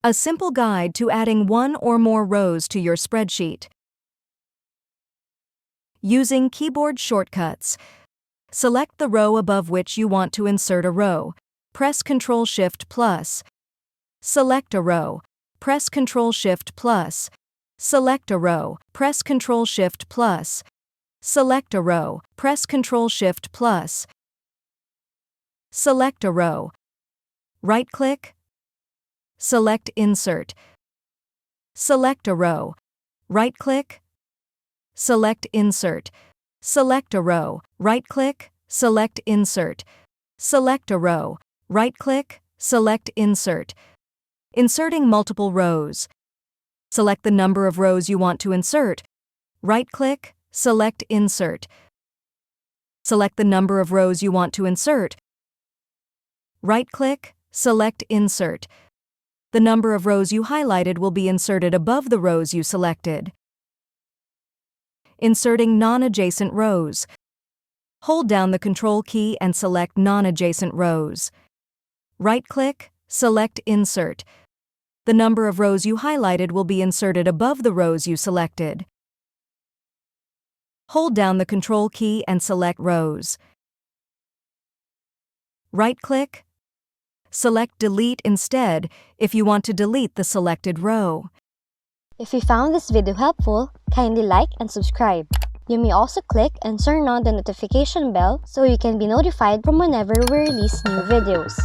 A simple guide to adding one or more rows to your spreadsheet. Using keyboard shortcuts, select the row above which you want to insert a row. Press Ctrl+Shift+. Select a row. Press Ctrl+Shift+. Select a row. Press Ctrl+Shift+. Select a row. Press Ctrl+Shift+. Select a row. Right-click. Select Insert. Select a row. Right-click. Select Insert. Select a row. Right-click. Select Insert. Select a row. Right-click. Select Insert. Inserting multiple rows. Select the number of rows you want to insert. Right-click. Select Insert. Select the number of rows you want to insert. Right-click. Select Insert. The number of rows you highlighted will be inserted above the rows you selected. Inserting non-adjacent rows. Hold down the Control key and select non-adjacent rows. Right-click, select Insert. The number of rows you highlighted will be inserted above the rows you selected. Hold down the Control key and select Rows. Right-click. Select Delete instead if you want to delete the selected row. If you found this video helpful, kindly like and subscribe. You may also click and turn on the notification bell so you can be notified from whenever we release new videos.